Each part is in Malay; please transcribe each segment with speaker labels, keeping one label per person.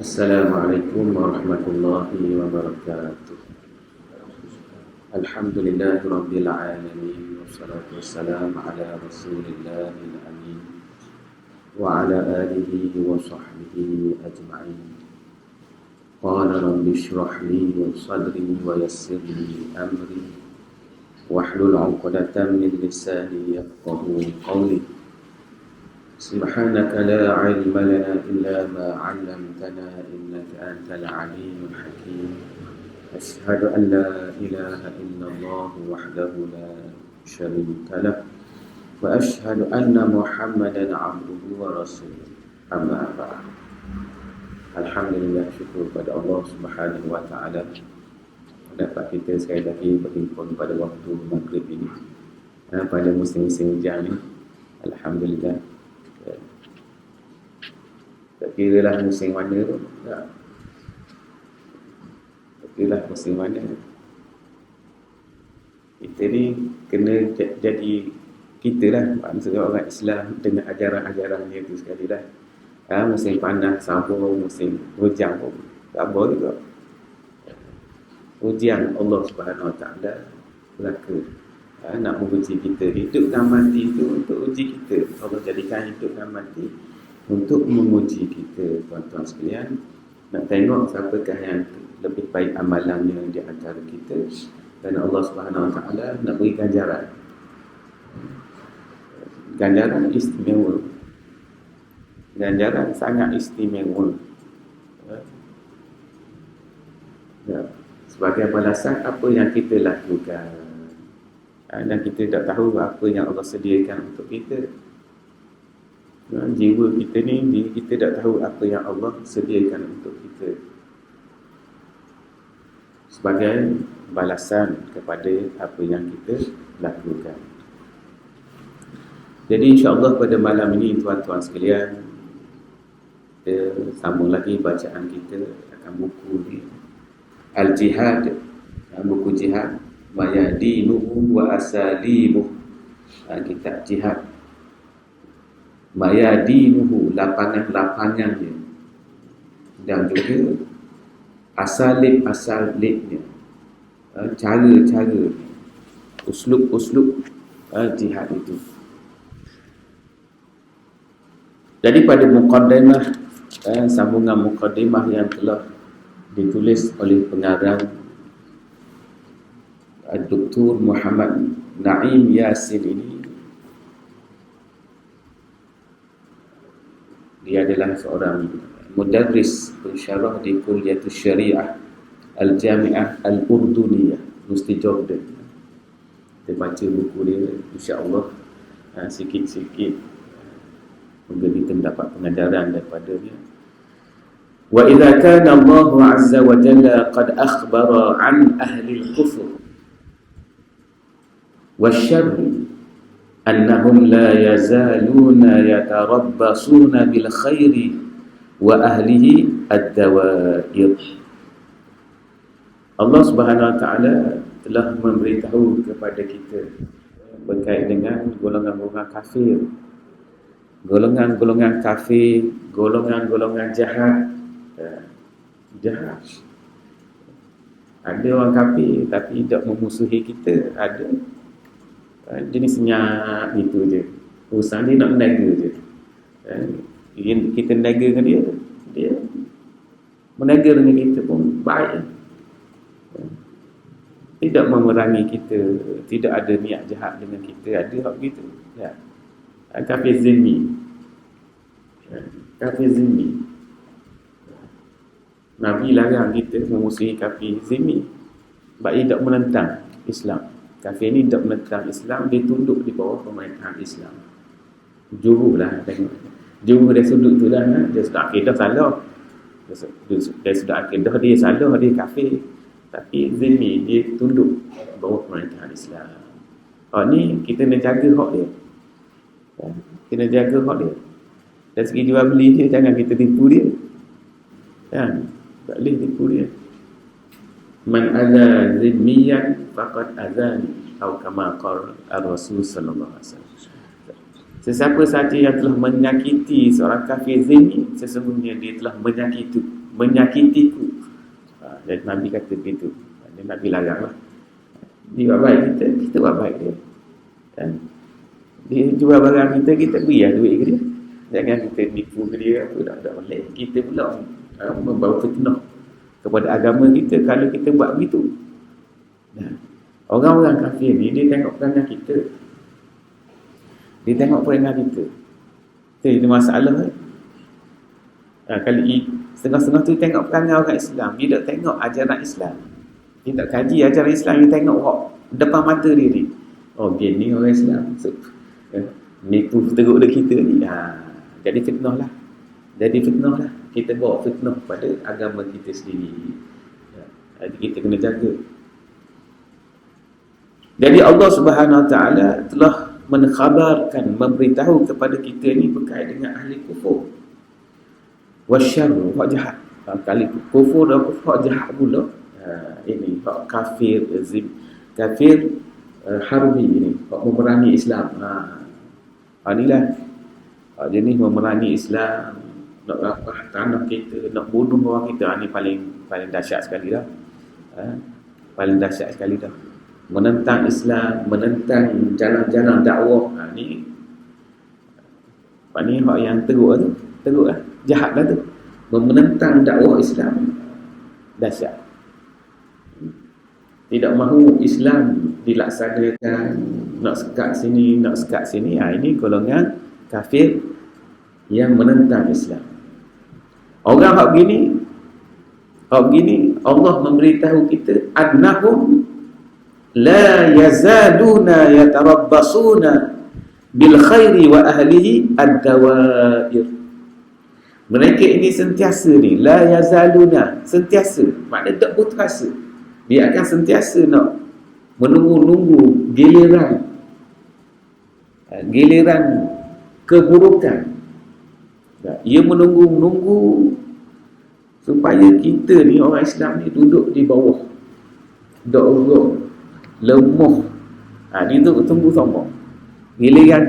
Speaker 1: Assalamualaikum warahmatullahi wabarakatuh. Alhamdulillahi rabbil alamin, wassalatu wassalamu ala rasulillahil amin wa ala alihi wa sahbihi ajma'in. Qala rabbi shrah li sadri wa yassir li amri wahlul 'uqdatam min lisani yafqahu qawli. Subhanaka la ilma lana illa ma 'allamtana innaka antal alimul hakim. Asyhadu an la ilaha illallah wahdahu la syarika lah wa asyhadu anna Muhammadan 'abduhu wa rasuluh. Amma ba'd. Alhamdulillah, syukur pada Allah Subhanahu wa taala dapat kita sekali lagi berhimpun pada waktu maghrib ini, pada musim-musim hujan ni. Alhamdulillah. Tak kira lah musim mana tu. Tak kira lah musim mana. Kita ni kena jadi kita lah, maksudnya orang Islam dengan ajaran-ajaran dia tu sekali lah. Musim panas sama, musim hujan pun sama juga. Ujian Allah Subhanahu Wa Taala berlaku. Nak menguji kita. Hidup dan mati itu untuk uji kita. Allah jadikan hidup dan mati untuk menguji kita, tuan-tuan sekalian. Nak tengok siapakah yang lebih baik amalannya di antara kita. Dan Allah Subhanahu Wa Taala nak beri ganjaran. Ganjaran istimewa. Ganjaran sangat istimewa. Sebagai balasan apa yang kita lakukan. Dan kita tak tahu apa yang Allah sediakan untuk kita. Jiwa kita ni, kita tak tahu apa yang Allah sediakan untuk kita. Sebagai balasan kepada apa yang kita lakukan. Jadi insya-Allah pada malam ini, tuan-tuan sekalian, kita sambung lagi bacaan kita akan buku ni, Al-Jihad, buku jihad, Mayadinuhu wa Asalibuh, kitab jihad. Mayadinuhu, lapangan-lapangannya, dan juga asalib-asalibnya, cara-cara, uslub-uslub jihad itu. Jadi pada muqaddimah, sambungan muqaddimah yang telah ditulis oleh pengarang Dr. Muhammad Naim Yasin ini, dia adalah seorang mudarris pensyarah di Kuliatus Syariah Al-Jami'ah Al-Urduniyah, Mufti Jordan. Kita baca buku dia, insya-Allah sikit-sikit moga kita mendapat pengajaran daripada dia. Wa idza kana Allah 'azza wa jalla qad akhbara 'an ahli al-kufr wasyarr annahum la yazaluna yatarabbasuna bil khairi wa ahlihi ad-dawair. Allah Subhanahu wa taala telah memberitahu kepada kita berkait dengan golongan-golongan kafir, golongan-golongan kafir, golongan-golongan jahat. Jahat. Ada orang kafir tapi tidak memusuhi kita, ada. Jenisnya itu je. Urusan dia nak menaga je. Kita menaga dengan dia, dia menaga dengan kita pun baik. Tidak memerangi kita, tidak ada niat jahat dengan kita, ada hak begitu. Ya. Kafir zimmi. Kafir zimmi. Nabi larang kita memusuhi kafir zimmi. Sebab dia tidak menentang Islam. Kafir ni tidak menentang Islam, dia tunduk di bawah pemerintahan Islam. Jurulah tengok. Juru dia sudut tu lah, dia sudah akidah salah. Dia sudah akidah dia salah, dia kafir. Tapi zimmi, dia tunduk di bawah pemerintahan Islam. Ni kita nak jaga hak dia. Kena jaga hak dia. Dari segi jual beli dia, jangan kita tipu dia. Tak boleh tipu dia. Man adza zimmiyan faqad azani, atau kama qala Rasul sallallahu alaihi wasallam. Sesiapa sahaja yang telah menyakiti seorang kafir zimmi, sesungguhnya dia telah menyakiti menyakitiku. Jadi Nabi kata begitu. Nabi larang lah. Dia buat baik kita buat baik dia. Kan? Dia jual barang kita beri lah duit ke dia. Jangan kita nipu ke dia. Tak boleh. Kita pula membawa fitnah kepada agama kita kalau kita buat begitu. Nah, orang-orang kafir ni dia tengok perangai kita. Dia tengok perangai kita. Itu masalah kan? Kalau setengah-setengah tu tengok perangai orang Islam, dia tak tengok ajaran Islam. Dia tak kaji ajaran Islam, dia tengok depan mata dia ni. Oh, dia ni orang Islam. So, nipu teruk dia kita ni. Jadi fitnah lah. Kita bawa fitnah pada agama kita sendiri. Jadi kita kena jaga. Jadi Allah Subhanahu Wa Taala telah menkhabarkan, memberitahu kepada kita ni berkait dengan ahli kufur. Wasyarru, hak jahat. Kali kufur dan kufur hak jahat pula. Ini hak kafir, harbi ini, hak memerangi Islam. Inilah jenis memerangi Islam, nak rapah tanah kita, nak bunuh orang kita. Ini paling dahsyat sekali dah. Paling dahsyat sekali dah. Menentang Islam, menentang jalan-jalan dakwah. Ni hak yang teruk lah, jahat lah tu. Menentang dakwah Islam dahsyat. Tidak mahu Islam dilaksanakan, nak sekat sini. Ini golongan kafir yang menentang Islam. Orang hak begini Allah memberitahu kita annahum la yazaluna yatarabbasuna bil khairi wa ahlihi ad-dawair. Mereka ini sentiasa ni, la yazaluna, sentiasa, maknanya tak putus asa. Dia akan sentiasa nak menunggu giliran keburukan. Ia menunggu supaya kita ni orang Islam ni duduk di bawah, duduk lemah. Dia tunggu sombong. Giliran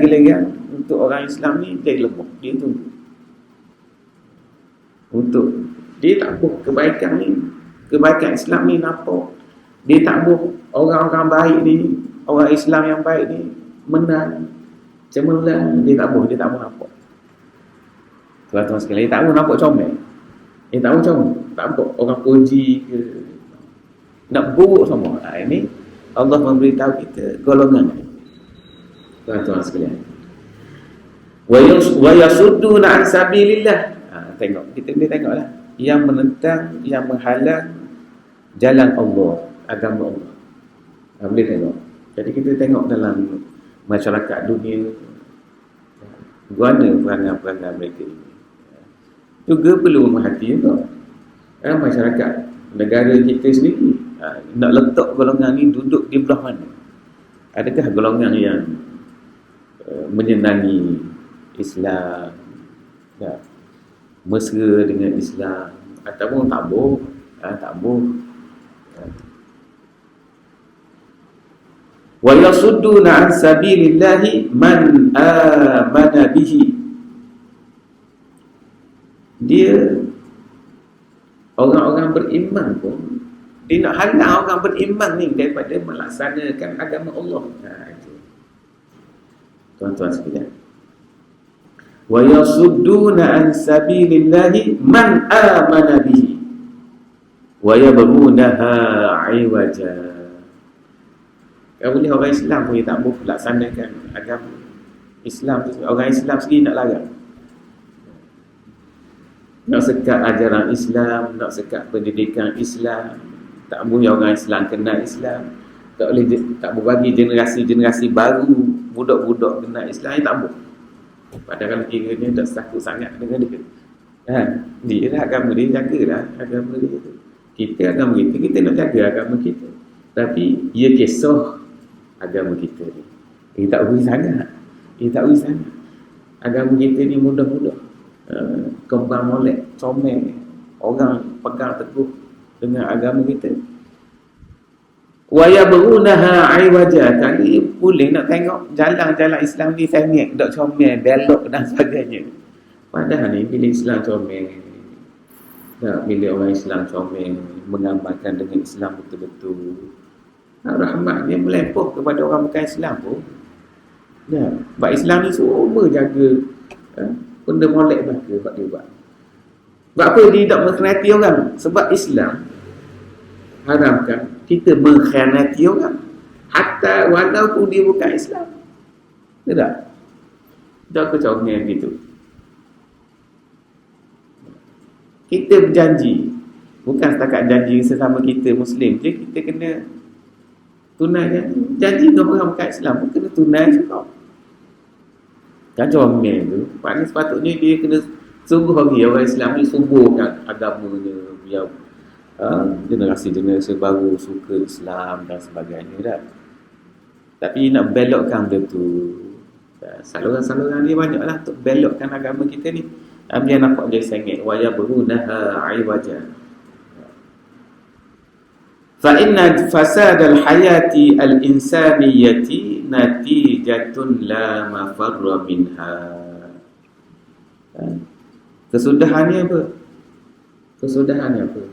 Speaker 1: untuk orang Islam ni dia lemah. Dia tunggu. Untuk dia tak buh kebaikan Islam ni nampak. Dia tak buh orang-orang baik ni, orang Islam yang baik ni menang, cemerlang. Dia tak buh nampak. Tuan-tuan sekalian, dia tak buh nampak comel. Dia tak buh comel. Tak buh orang puji ke, nak buruk semua. Ini Allah memberitahu kita golongan ni. Tuan-tuan sekalian, wa yasudduna an sabilillah. Tengok, kita boleh tengoklah yang menentang, yang menghalang jalan Allah, agama Allah. Boleh tengok. Jadi kita tengok dalam masyarakat dunia, guana perangai-perangai mereka ini. Juga perlu memerhati juga. Masyarakat negara kita sendiri nak letak golongan ni duduk di belah mana? Adakah golongan yang menyenangi Islam, mesra dengan Islam, ataupun tak boh. Wa yasudduna an sabilillahi man amana bihi. Dia orang-orang beriman pun, dia nak halang orang beriman ni daripada melaksanakan agama Allah. Itu. Tuan-tuan sekalian, wa yasudduna an sabilillahi man amana bihi wa yabghunaha 'iwaja. Kalau boleh orang Islam pun tak boleh laksanakan agama Islam tu. Orang Islam sendiri nak larang, nak sekat ajaran Islam, nak sekat pendidikan Islam. Tak boleh orang Islam kenal Islam. Tak boleh bagi generasi baru, budak-budak kenal Islam. Tak boleh. Padahal kiranya tak takut sangat dengan dia. Dia lah agama dia, jagalah agama dia tu. Kita agama kita nak jaga agama kita. Tapi ia kisah agama kita ni. Dia tak boleh sangat. Agama kita ni mudah-mudah kembang molek, comel. Orang pegang teguh dengan agama kita. Wa yabghunaha 'iwaja. Kali boleh nak tengok jalan-jalan Islam ni sengit, dak comel, belok dan sebagainya. Padahal ni bila Islam comel, bila orang Islam comel, mengamalkan dengan Islam betul-betul, rahmat dia melepuh kepada orang bukan Islam pun. Sebab Islam ni semua jaga benda molek belaka buat dia buat. Sebab apa dia tak mengkhianati orang? Sebab Islam haramkan kita mengkhianati orang, hatta walaupun dia bukan Islam. Betul tak? Tak kecomel gitu. Kita berjanji, bukan setakat janji sesama kita Muslim je, kita kena tunaikan janji dengan orang bukan Islam pun kena tunai juga. Kan comel tu, maknanya sepatutnya dia kena sungguh bagi orang Islam ni suburkan agamanya, biar generasi baru suka Islam dan sebagainya dah. Tapi nak belokkan benda tu, saluran-saluran dia banyak lah untuk belokkan agama kita ni. Biar nampak dia sengit. Wa yabghunaha 'iwaja. Fa inna fasadal hayati al-insaniyati natijatun la mafarra minha. Kesudahannya apa? Kesudahannya apa?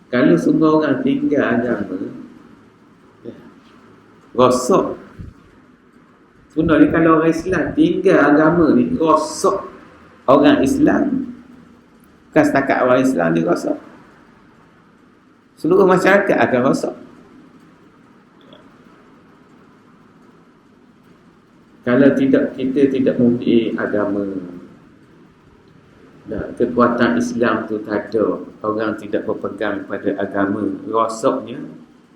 Speaker 1: Kalau semua orang tinggal agama, rosak. Sebenarnya kalau orang Islam tinggal agama ni, rosak orang Islam. Bukan setakat orang Islam dia rosak, seluruh masyarakat akan rosak. Kalau kita tidak mempunyai agama, kekuatan Islam tu tak ada, orang tidak berpegang pada agama, rosaknya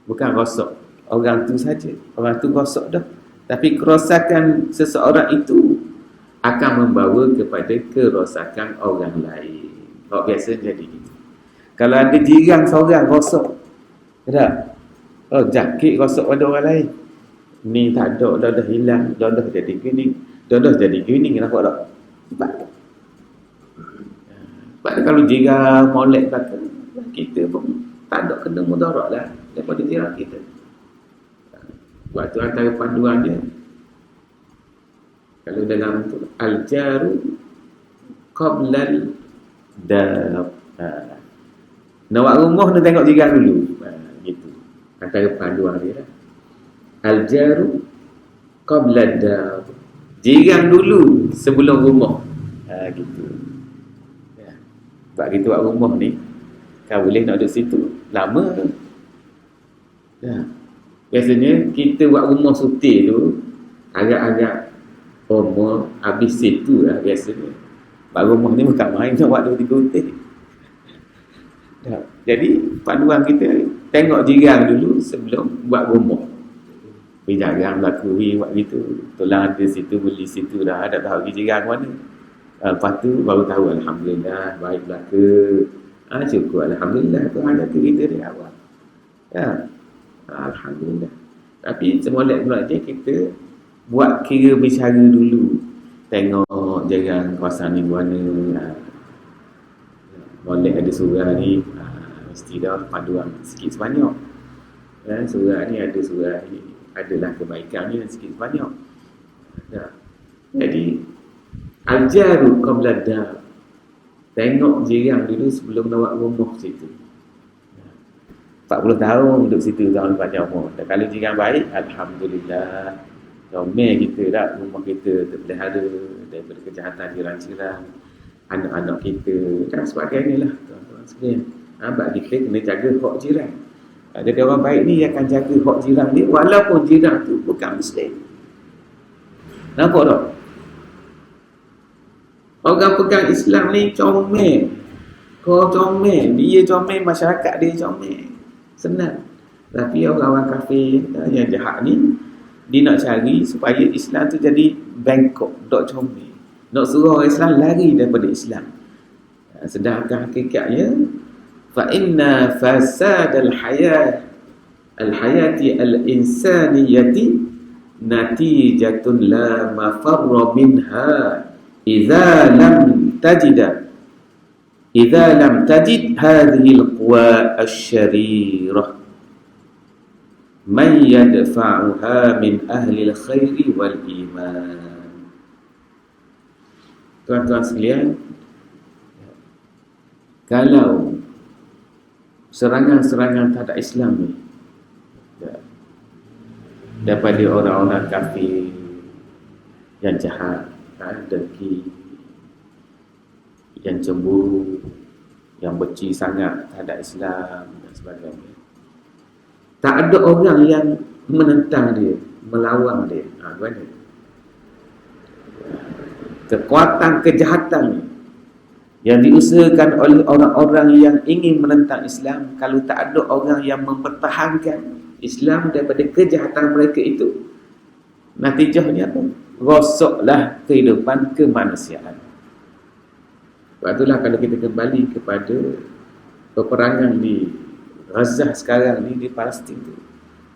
Speaker 1: bukan rosak orang tu saja, orang tu rosak dah, tapi kerosakan seseorang itu akan membawa kepada kerosakan orang lain. Biasa jadi gitu. Kalau ada jiran seorang rosak, tak? Jakit rosak pada orang lain, ni tak ada, dah hilang, dah jadi gini, dah jadi gini, nampak tak? Sebab kalau jiran molek belakang, kita pun tak ada kena mudarat lah daripada jiran kita. Sebab tu antara panduan dia, kalau dalam tu al-jaru qablal dar. Nak buat rumah nak tengok jiran dulu. Gitu. Antara panduan dia lah. Al-jaru qablal dar. Jiran dulu sebelum rumah. Gitu. Sebab kita buat rumah ni, kan boleh nak duduk situ lama. Biasanya kita buat rumah sutil tu agak-agak habis situ lah biasanya. Sebab rumah ni bukan main, nak buat 2-3 hotel. Jadi panduan kita, tengok jiran dulu sebelum buat rumah. Jangan berlaku buat gitu, tolong ada situ, beli situ dah, dah tahu jiran mana. Lepas tu baru tahu alhamdulillah, baik belaka. Syukur alhamdulillah, Tuhan ada kita dia awal. Alhamdulillah. Tapi semolek-molek je kita buat kira bicara dulu, tengok jiran kawasan ni mana. Molek ada surah ni, mesti dah panduan sikit sebanyak. Surah ni ada surah ni, adalah kebaikan ni sikit sebanyak. Jadi al-jaru qabla dar. Tengok jiran dulu sebelum nak buat rumah situ. 40 tahun duduk situ tahun panjang umur. Dan kalau jiran baik, alhamdulillah. Comel kita dah, rumah kita terpelihara daripada kejahatan jiran-jiran, anak-anak kita dan sebagainya lah, tuan-tuan sekalian. Sebab kita kena jaga hak jiran. Jadi orang baik ni akan jaga hak jiran dia walaupun jiran tu bukan Muslim. Nampak tak? Orang pegang Islam ni comel. Kau comel, dia comel, masyarakat dia comel. Senang. Tapi orang-orang kafir yang jahat ni, dia nak cari supaya Islam tu jadi bengkok, dok comel. Nak suruh orang Islam lari daripada Islam. Sedangkan hakikatnya, fa inna fasadal hayati al-insaniyati natijatun la mafarra minha idza lam tajid hadhihi al-quwa asy-syarirah man yadfa'uha min ahli al-khairi wal iman. Tuan-tuan sekalian, kalau serangan-serangan terhadap Islam ni, daripada orang-orang kafir yang jahat, dengki, yang cemburu, yang benci sangat terhadap Islam dan sebagainya. Tak ada orang yang menentang dia, melawan dia. Bagaimana? Kekuatan kejahatan ni yang diusahakan oleh orang-orang yang ingin menentang Islam, kalau tak ada orang yang mempertahankan Islam daripada kejahatan mereka itu, natijahnya apa? Rosaklah kehidupan kemanusiaan. Sebab itulah kalau kita kembali kepada peperangan di Gaza sekarang ni, di Palestin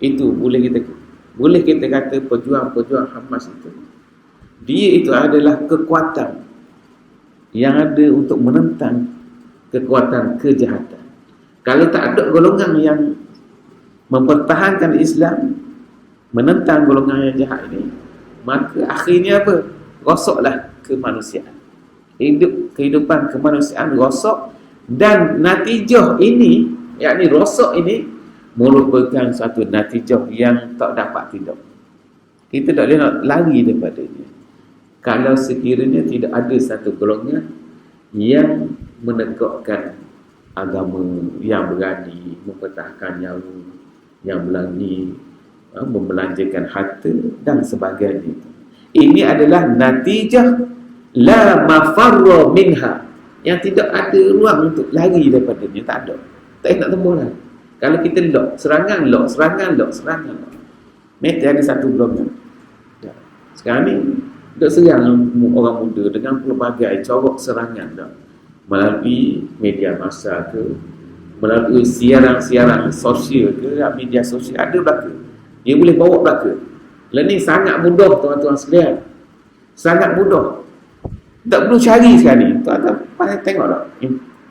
Speaker 1: itu boleh kita kata pejuang-pejuang Hamas itu, dia itu adalah kekuatan yang ada untuk menentang kekuatan kejahatan. Kalau tak ada golongan yang mempertahankan Islam, menentang golongan yang jahat ini, maka akhirnya apa? Rosaklah kemanusiaan. Kehidupan kemanusiaan rosak, dan natijah ini, yakni rosak ini, merupakan satu natijah yang tak dapat tidak. Kita tak boleh nak lari daripadanya. Kalau sekiranya tidak ada satu golongan yang menegakkan agama, yang berani mempertahankan nyawa, yang berani membelanjakan harta dan sebagainya. Ini adalah natijah la mafarra minha, yang tidak ada ruang untuk lari daripadanya. Tak ada, tak nak tembus lah. Kalau kita serangan mesti ada satu golongan. Sekarang ni dok serang orang muda dengan pelbagai corok serangan dah, melalui media massa ke, melalui siaran-siaran sosial ke, media sosial ada belaka. Dia boleh bawa belaka. Learning sangat mudah tuan-tuan sekalian. Sangat mudah. Tak perlu cari sekarang ni. Tuan-tuan pandai tengok tak?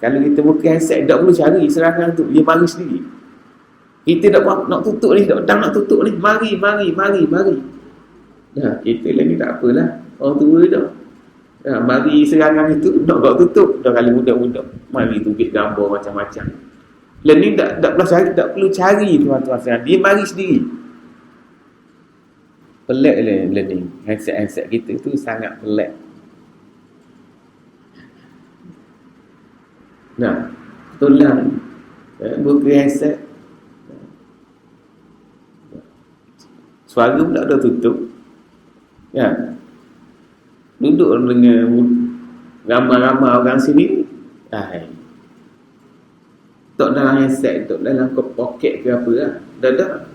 Speaker 1: Kalau kita buka handset, tak perlu cari serangan tu, dia mari sendiri. Kita nak tutup ni, nak tutup ni, mari. Dah, kita lah ni tak apalah, orang tua dah. Mari serangan itu, nak tutup, dah kali budak-budak. Mari tubik gambar macam-macam. Learning tak perlu cari tuan-tuan sekarang. Dia mari sendiri. Pelik lah learning. Handset kita tu sangat pelik. Nah, tolong buka handset. Suara pula dah tutup. Ya. Duduk dengan ramai-ramai orang sini. Tak dalam handset, tak dalam poket ke apa lah. Dah.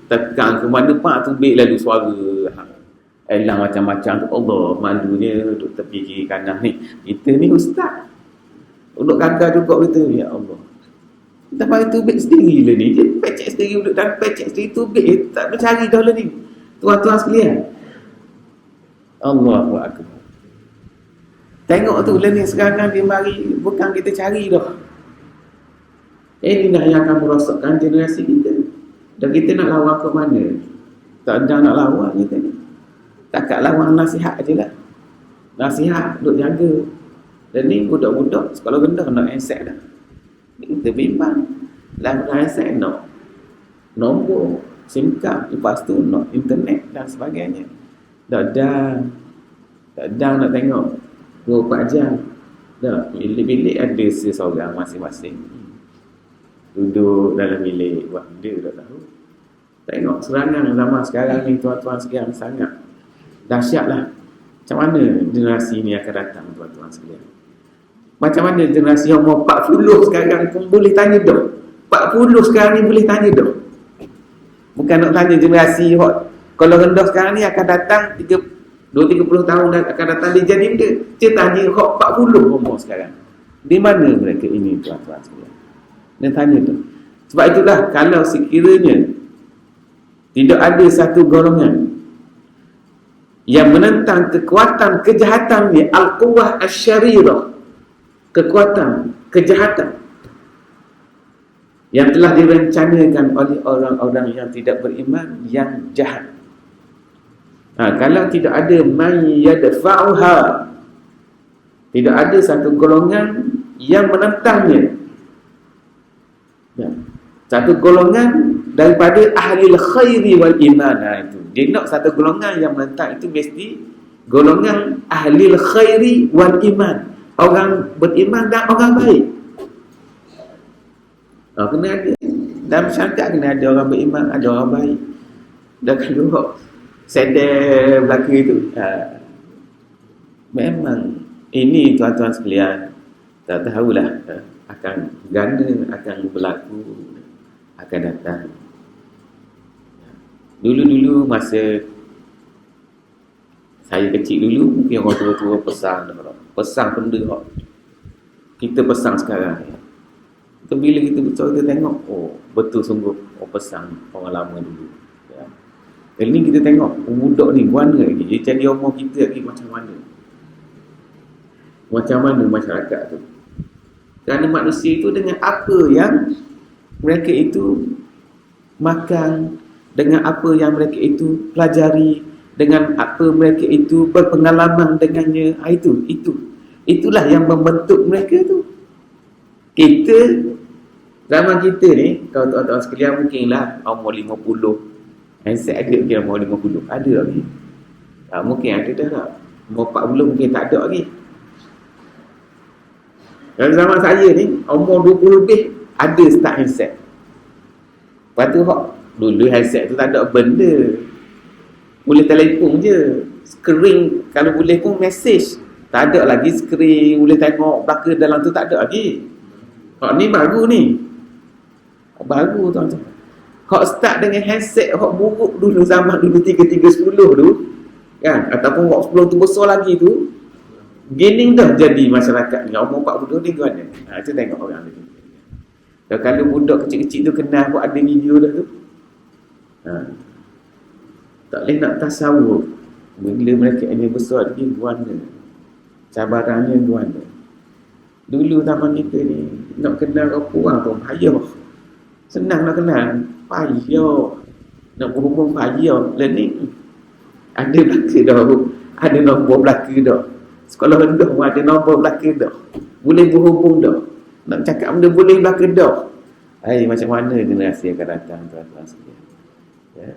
Speaker 1: Tekan ke mana pak tu bik lalu suara. Elang macam-macam tu. Allah, malunya duduk tepi kiri kanan ni. Kita ni ustaz. Duduk kakak juga kita. Ya Allah. Kita bagi tubik sendiri lah ni. Dia pecek sendiri, duduk dan pecek sendiri tubik. Tak bercari dah lah ni. Tuan-tuan sekalian. Allahu Akbar. Tengok tu lah ni sekarang dia mari. Bukan kita cari dah. Inilah yang akan merosakkan generasi kita. Dan kita nak lawan ke mana? Tak ada nak lawan kita ni. Takat lawan nasihat je lah. Nasihat, duduk jaga. Dan ni budak-budak sekolah rendah nak handset dah. Kita bimbang. Lalu handset nak nombor, SIM card, lepas tu nak internet dan sebagainya. Tak ada nak tengok 24 jam. Dah, bilik-bilik ada seseorang masing-masing. Duduk dalam bilik buat benda dah tahu. Tengok serangan zaman sekarang ni tuan-tuan sekalian sangat dahsyatlah. Macam mana generasi ni akan datang tuan-tuan sekalian? Macam mana generasi yang umur 40 sekarang pun boleh tanya dah. 40 sekarang ni boleh tanya dah. Bukan nak tanya generasi kalau rendah sekarang ni akan datang 20-30 tahun akan datang dia jadi benda. Dia tanya 40 umur sekarang. Di mana mereka ini tuan-tuan sekalian? Dan tanya tu. Sebab itulah kalau sekiranya tidak ada satu golongan yang menentang kekuatan kejahatan ni, al-quwwah asy-syarirah, kekuatan kejahatan yang telah direncanakan oleh orang-orang yang tidak beriman, yang jahat. Kalau tidak ada man yadfa'uha, tidak ada satu golongan yang menentangnya, Satu golongan daripada ahli khairi wal iman. Itu dia nak satu golongan yang menentang itu mesti golongan ahli khairi wal iman, orang beriman dan orang baik. Kena ada dalam syarikat, kena ada orang beriman, ada orang baik. Dan kalau sedar belaka itu, memang ini tuan-tuan sekalian, tak tahulah akan ganda, akan berlaku, akan datang. Dulu-dulu masa saya kecil dulu, mungkin orang tua-tua pesang benda kita pesang sekarang. Bila kita betul, kita tengok, betul sungguh pesang orang lama dulu. Kali ni kita tengok budak ni guana lagi, dia jadi umur kita lagi macam mana masyarakat tu. Kerana manusia itu dengan apa yang mereka itu makan, dengan apa yang mereka itu pelajari, dengan apa mereka itu berpengalaman dengannya, itulah yang membentuk mereka tu. Kita zaman kita ni, kalau tuan-tuan sekalian mungkinlah umur 50, handset ada lagi umur 50, ada lagi. Mungkin ada dah tak. Umur 40 mungkin tak ada lagi. Dalam zaman saya ni, umur 20 lebih, ada start handset. Lepas tu, dulu handset tu tak ada benda. Boleh telefon je. Skrin, kalau boleh pun message. Tak ada lagi skrin, boleh tengok belakang dalam tu, tak ada lagi. Ni baru ni. Baru tuan-tuan. Start dengan handset, buruk dulu, zaman dulu 3310 tu, kan? Ataupun 10 tu besar lagi tu, beginning dah jadi masyarakat ni. Umur 40 ni kan. Kita tengok orang ni. Dan kalau budak kecil-kecil tu kenal buat ada video dah tu. Tak boleh nak tasawur. Bila mereka ini besar lagi, guana. Cabarannya guana. Dulu zaman kita ni, nak kenal orang pun payah. Senang nak kenal, payah. Nak berhubung payah. Learning. Ada belaka dah. Ada nombor belaka dah. Sekolah rendah pun ada nombor belaka dah. Boleh berhubung dah. Nak cakap benda boleh belaka dah. Macam mana generasi akan datang, tuan-tuan sekalian. Ya.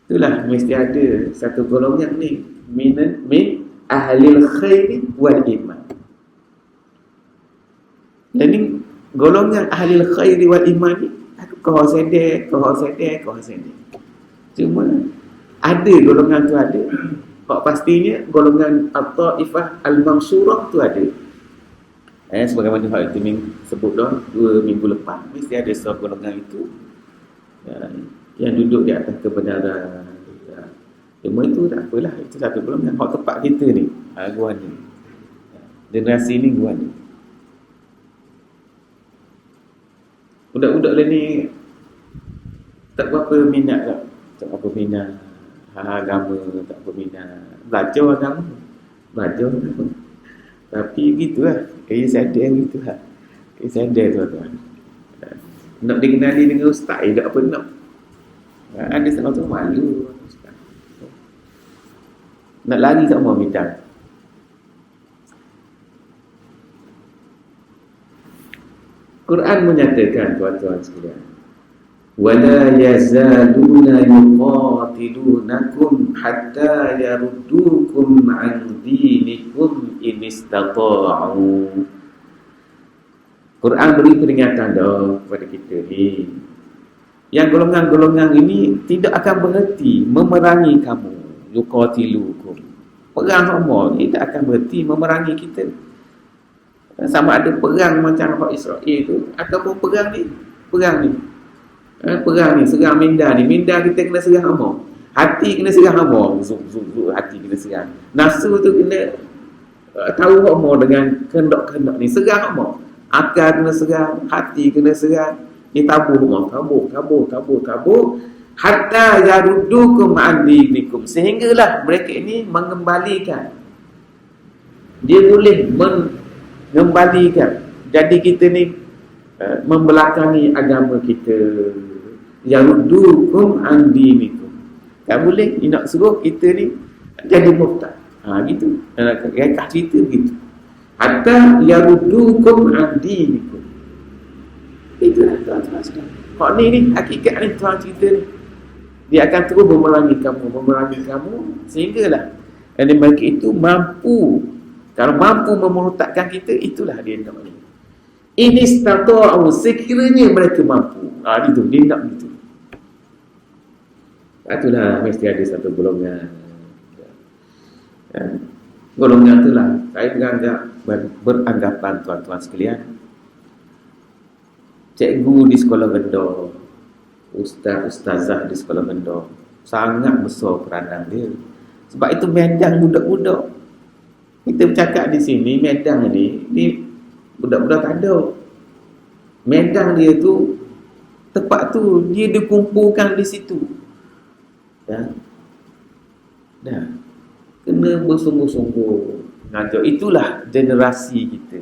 Speaker 1: Itulah mesti ada satu golongan ni min ahlil khairi wal iman. Jadi golongan ahlil khairi wal iman ni kau sedek. Cuma ada golongan tu ada. Pastinya golongan at-taifah al-mansurah tu ada. Sebagaimana hal itu sebut dah 2 minggu lepas, mesti ada seorang golongan itu yang duduk di atas kebenaran. Cuma itu tak apalah, itu satu golongan. Tempat kita ni, guan ni, generasi ni guan ni. Budak-budak lain ni tak berapa minat tak. Tak berapa minat agama, tak berapa minat belajar agama. Tapi gitulah, sadar gitulah. Sadar tuan-tuan. Nak dikenali dengan ustaz, tak apa nak. Ada setengah tu malu. Nak lari tak mau minta. Quran menyatakan, tuan-tuan sekalian, wala yazaluna yuqatilunakum hatta yaruddukum an dinikum in istata'u. Quran beri peringatan dah kepada kita ni. Yang golongan-golongan ini tidak akan berhenti memerangi kamu. Yuqatilukum. Perang Allah ni tak akan berhenti memerangi kita. Sama ada perang macam orang Israel tu, ataupun perang ni. Perang ni, serang minda ni. Minda kita kena serang Allah. Hati kena serang Allah. Hati kena serang. Nafsu tu kena tahu Allah dengan kehendak-kehendak ni. Serang Allah. Akal kena serang. Hati kena serang. Ni tabur Allah. Tabur. Hatta yaruddukum an dinikum. Sehinggalah mereka ini mengembalikan. Dia boleh mengembalikan. Jadi kita ni membelakangi agama kita. Yaruddukum an dinikum. Tak boleh nak suruh kita ni jadi murtad. Gitu. Rekah cerita begitu. Hatta yaruddukum an dinikum. Itulah tuan-tuan sekalian. Hak ni hakikat ni Tuhan cerita ni. Dia akan terus memerangi kamu sehinggalah mereka itu mampu. Kalau mampu memeruntakkan kita, itulah dia nak ni. Ini stata'u, sekiranya mereka mampu. Itu dia nak begitu. Itulah mesti ada satu golongan. Golongan itulah saya beranggapan tuan-tuan sekalian, cikgu di sekolah rendah, ustazah di sekolah rendah, sangat besar peranan dia. Sebab itu medan budak-budak. Kita bercakap di sini, medan ni budak-budak tak ada. Medan dia tu, tempat tu dia dikumpulkan di situ. Dah. Kena bersungguh-sungguh ngajar. Itulah generasi kita.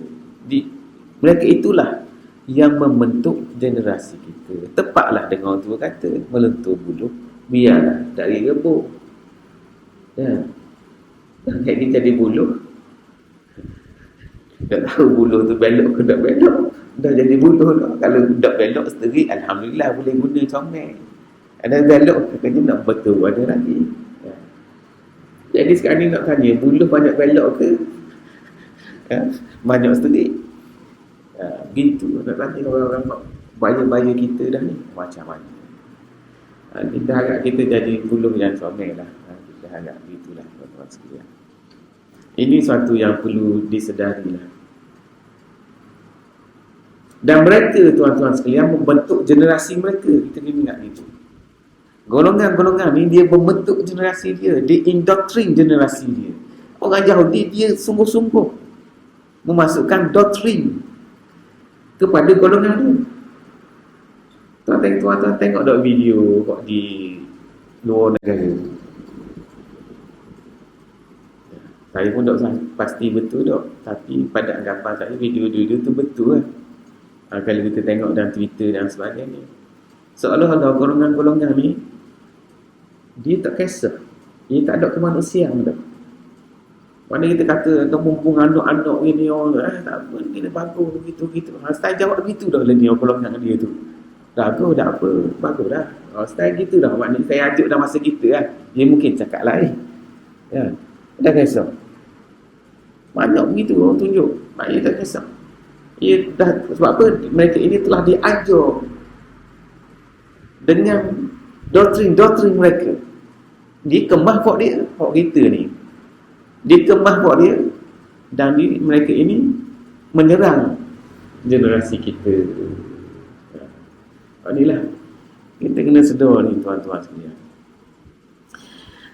Speaker 1: Mereka itulah yang membentuk generasi kita. Tepatlah dengan orang tua kata, melentur buluh, biarlah dari rebuk. Kayak ni jadi buluh. Tak tahu buluh tu belok ke tak belok. Dah jadi buluh dah. Kalau tak belok seteri, alhamdulillah boleh guna comel. Ada belok, katanya nak betul ada lagi. Jadi sekarang ni nak tanya, buluh banyak belok ke? Banyak seteri. Gitu nak tanya orang-orang baya-baya kita dah ni macam-macam. Kita harap kita jadi buluh yang comel lah. Kita harap gitulah tuan-tuan sekalian. Ini suatu yang perlu disedari lah. Dan mereka tuan-tuan sekalian membentuk generasi mereka. Kita kena ingat itu. Golongan-golongan ni dia membentuk generasi dia. Dia indoktrin generasi dia. Orang Yahudi dia sungguh-sungguh memasukkan doktrin kepada golongan dia. Tuan-tuan tengok tak video kok di luar negara. Saya pun tak pasti betul tak. Tapi pada anggapan saya video-video tu betul lah. Kalau kita tengok dalam Twitter dan sebagainya, seolah-olah golongan-golongan ni dia tak kisah. Dia tak ada kemanusiaan dah. Mana kita kata mumpung anak-anak ni orang tak apa, kena bagus begitu-gitu. Style jawab begitu dah ni golongan dia tu. Bagus dah apa, bagus dah. Style gitu dah. Maknanya saya ajuk dah masa kita kan. Dia mungkin cakap lain. Ya. Tak kisah. Banyak begitu orang tunjuk. Maknanya tak kisah. Ia dah, sebab apa? Mereka ini telah diajar dengan doktrin-doktrin mereka. Dikemah buat dia, buat kita ni. Dikemah buat dia. Dan mereka ini menyerang generasi kita. Inilah kita kena sedar ni tuan-tuan sekalian.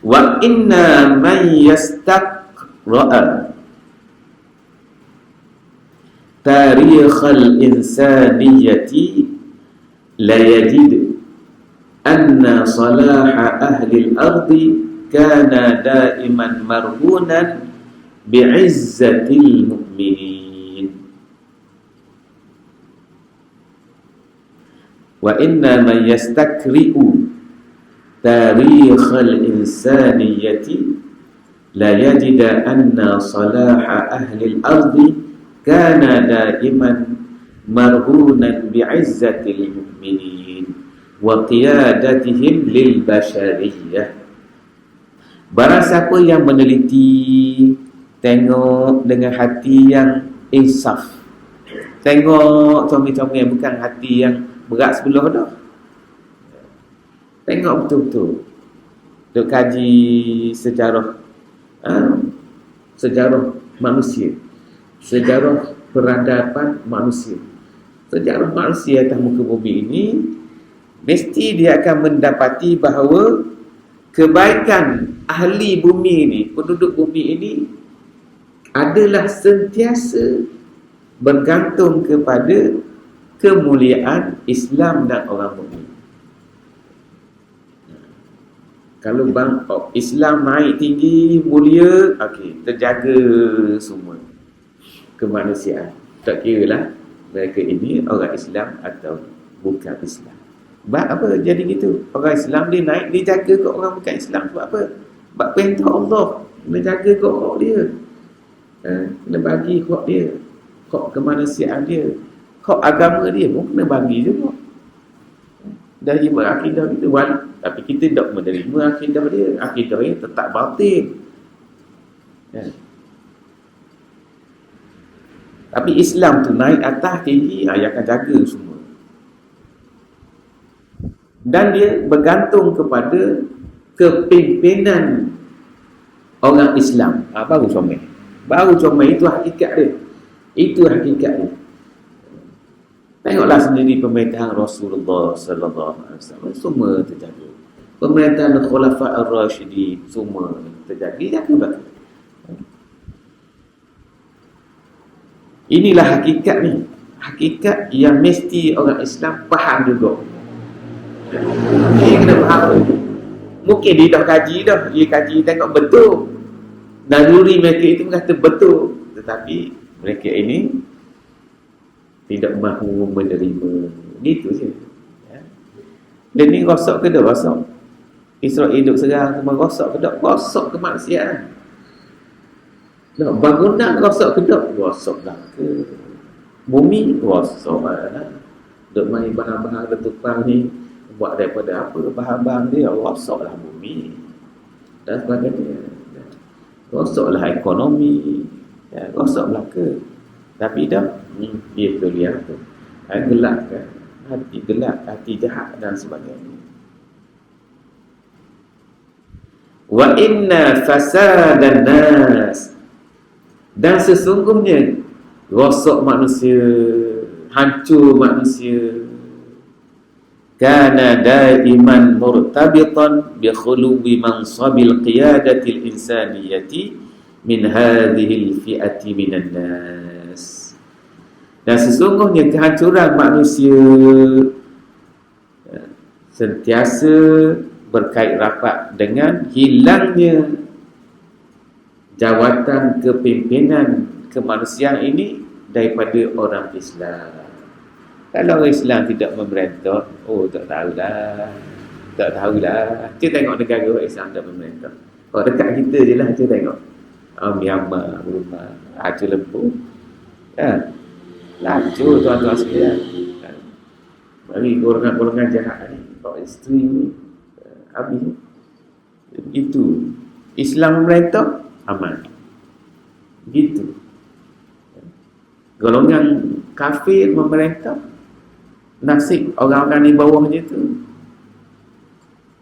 Speaker 1: Wa inna man yastaqra'a tarikhal insaniyati la yajid anna salaha ahli al-ardi kana daiman marhunan bi'izzatil mu'minin. Wa inna man yastakri'u tarikhal insaniyati la yajid anna salaha ahli al-ardi kana daiman marhunan bi'izzatil mu'minin wa qiyadatihim lil bashariyah. Barang siapa yang meneliti, tengok dengan hati yang insaf, tengok comel-comel, bukan hati yang berat sebelah dah. Tengok betul-betul, duk kaji sejarah sejarah manusia, sejarah peradaban manusia, sejarah manusia atas muka bumi ini, mesti dia akan mendapati bahawa kebaikan ahli bumi ini, penduduk bumi ini adalah sentiasa bergantung kepada kemuliaan Islam dan orang mukmin. Kalau Islam naik tinggi, mulia, okey, terjaga semua kemanusiaan. Tak kira lah mereka ini orang Islam atau bukan Islam. Sebab apa jadi gitu? Orang Islam dia naik, dia jaga ke orang bukan Islam. Sebab apa? Sebab perintah Allah. Kena jaga ke hak dia. Kena bagi hak dia. Hak kemanusiaan dia. Hak agama dia pun kena bagi juga. Dari berakidah kita tapi kita tak menerima akidah dia. Akidah dia tetap batil. Ya. Tapi Islam tu naik atas tinggi, dia akan jaga semua. Dan dia bergantung kepada kepimpinan orang Islam. Baru comel. Baru comel, itu hakikat dia. Itu hakikat dia. Tengoklah sendiri pemerintahan Rasulullah sallallahu alaihi wasallam, semua terjaga. Pemerintahan Khulafa' ar-Rasyidin semua terjaga. Jaga. Inilah hakikat ni. Hakikat yang mesti orang Islam faham juga. Dia kena faham. Mungkin dia dah kaji dah. Dia kaji tengok betul. Naluri mereka itu kata betul. Tetapi mereka ini tidak mahu menerima. Gitu je. Ya. Dan ni rosak ke tak rosak? Israel hidup serang cuma rosak ke tak? Rosak kemaksiatan. Nak bangunan rosak ke tak? Rosak dah ke. Bumi rosak lah. Duk main bahan-bahan letupan ni, buat daripada apa? Bahan-bahan dia rosak lah bumi dan sebagainya. Rosak lah ekonomi. Ya, rosak lah ke. Tapi dah dia tu lihat tu. Gelap kan. Hati gelap, hati jahat dan sebagainya. Wa inna fasadan nas, dan sesungguhnya rosak manusia, hancur manusia, kana daiman murtabitan bi khuluwi mansabil qiyadatil insaniyati min hadhihi al-fi'ati minan nas. Dan sesungguhnya kehancuran manusia sentiasa berkait rapat dengan hilangnya jawatan kepimpinan kemanusiaan ini daripada orang Islam. Kalau orang Islam tidak memerintah, tak tahulah. Tak tahulah. Kita tengok negara orang Islam tak memerintah. Dekat kita je lah, kita tengok. Myanmar, Burma, Aceh Lempu. Lacur tuan-tuan sekalian. Bagi golongan-golongan jahat ni, ekstrim ni, habis. Itu Islam memerintah, aman. Gitu. Golongan kafir memerintah, nasib orang-orang di bawahnya tu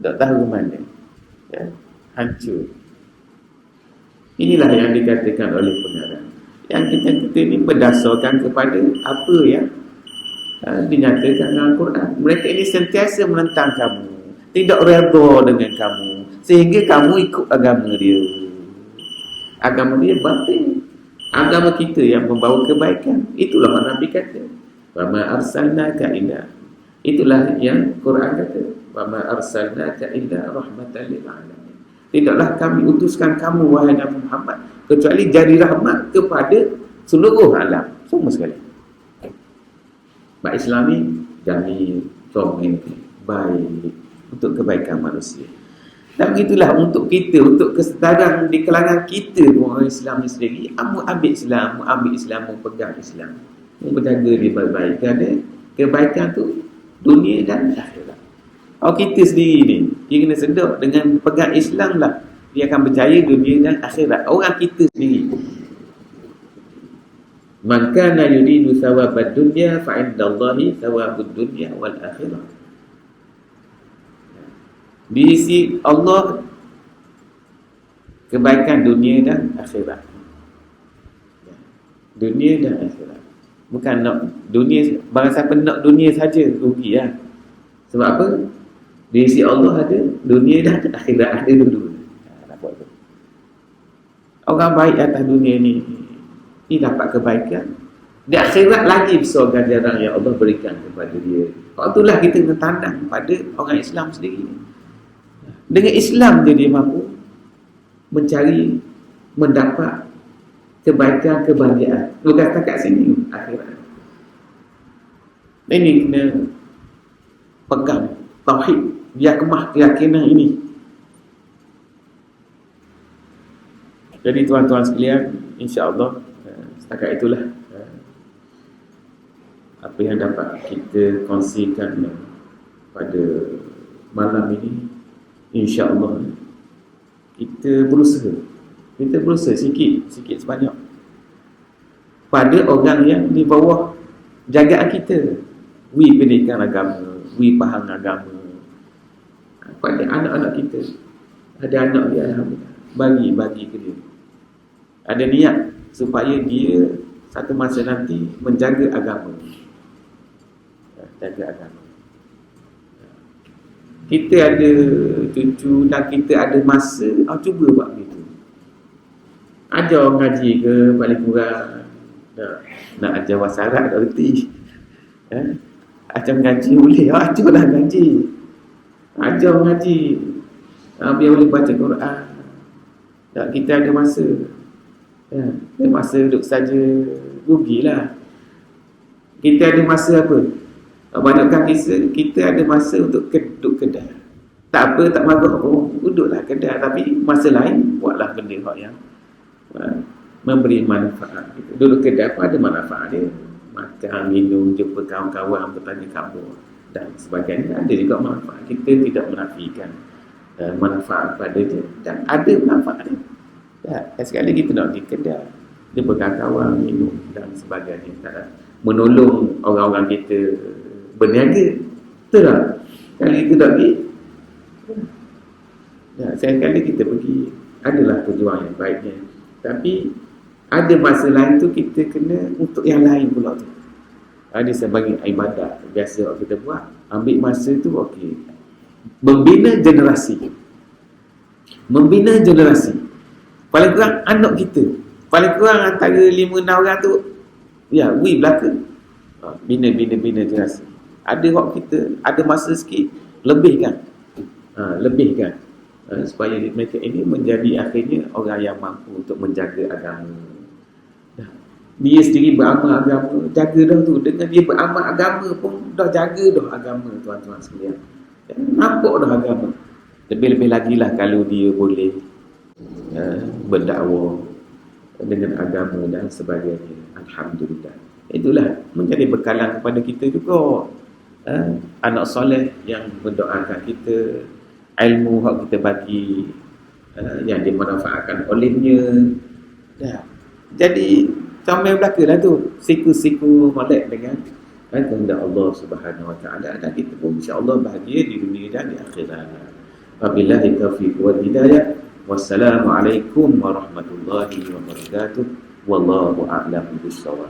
Speaker 1: tak tahu ke mana. Ya, hancur. Inilah yang dikatakan oleh pengarang. Yang kita ini berdasarkan kepada apa yang dinyatakan dalam Quran. Mereka ini sentiasa menentang kamu, tidak redha dengan kamu, sehingga kamu ikut agama dia. Agama dia batil. Agama kita yang membawa kebaikan. Itulah Nabi kata, wa ma arsalnaka illa. Itulah yang Quran kata, wa ma arsalnaka illa rahmatan lil alamin. Tidaklah kami utuskan kamu wahai Nabi Muhammad kecuali jadi rahmat kepada seluruh alam, semua sekali. Baik Islam ni jadi comel, baik untuk kebaikan manusia. Dan begitulah untuk kita, untuk kesedaran di kalangan kita orang Islam ni sendiri, ambil Islam, pegang Islam, berjaga dia baik-baik. Kerana kebaikan tu dunia dan akhirat. Kalau kita sendiri ni, dia kena sedar dengan pegang Islam lah, dia akan berjaya dunia dan akhirat. Orang kita sendiri. Man kana yuridu thawabad dunya fa 'indallahi thawabud dunya wal akhirah. Di sisi Allah kebaikan dunia dan akhirat. Dunia dan akhirat. Bukan nak dunia, barang siapa nak dunia saja rugi lah. Sebab apa? Di sisi Allah ada dunia dan akhirat, ada dulu. Nampak tu. Orang baik atas dunia ni, dia dapat kebaikan. Di akhirat lagi besar ganjaran yang Allah berikan kepada dia. Kalau itulah kita kena tandang pada orang Islam sendiri. Dengan Islam dia mampu mencari, mendapat kebaikan, kebahagiaan. Bukan setakat sini, akhirat. Ini kena pegang tauhid, biar kemah keyakinan ini. Jadi tuan-tuan sekalian, insya-Allah setakat itulah apa yang dapat kita kongsikan pada malam ini, insya-Allah kita berusaha sikit sebanyak pada orang yang di bawah jagaan kita, pendidikan agama, faham agama, pada anak-anak kita. Ada anak dia, alhamdulillah, bagi ke dia, ada niat supaya dia satu masa nanti menjaga agama. Kita ada cucu dan kita ada masa, cuba buat begitu. Ajar ngaji ke paling kurang. Nak ajar wasarat tak reti. Ajar ngaji boleh, ajarlah ngaji. Ajar ngaji. Biar boleh baca Quran. Kita ada masa. Masa duduk saja rugilah. Kita ada masa apa? Banyakkan kisah, kita ada masa untuk duduk kedai. Tak apa, tak marah pun, duduklah kedai. Tapi masa lain, buatlah benda yang memberi manfaat. Duduk kedai pun ada manfaat dia. Makan, minum, jumpa kawan-kawan, bertanya khabar dan sebagainya. Ada juga manfaat. Kita tidak menafikan manfaat pada dia. Dan ada manfaat dia. Sekali kita nak pergi kedai, jumpa kawan-kawan, minum dan sebagainya. Menolong orang-orang kita berniaga, betul tak? Kali itu tak pergi, sekali kita pergi, adalah tujuan yang baiknya. Tapi ada masa lain tu kita kena untuk yang lain pula tu. Ada sebagai ibadat biasa kita buat, ambil masa tu okey. Membina generasi. Paling kurang anak kita, paling kurang antara 5-6 orang tu, belaka. Bina generasi. Ada waktu kita, ada masa sikit, lebihkan. Supaya mereka ini menjadi akhirnya orang yang mampu untuk menjaga agama. Dia sendiri beramal agama, jaga dah tu. Dengan dia beramal agama pun dah jaga dah agama, tuan-tuan sekalian. Nampak dah agama. Lebih-lebih lagi lah kalau dia boleh berdakwah dengan agama dan sebagainya. Alhamdulillah. Itulah menjadi bekalan kepada kita juga. Anak soleh yang mendoakan kita, ilmu yang kita bagi, yang dimanfaatkan olehnya. Jadi sampai belaka lah tu, siku-siku molek dengan kehendak Allah Subhanahu Wa Taala, dan kita pun insya-Allah bahagia di dunia dan di akhirat. Wabillahi taufiq wal hidayah. Wassalamualaikum warahmatullahi wabarakatuh. Wallahu a'lam bishawab.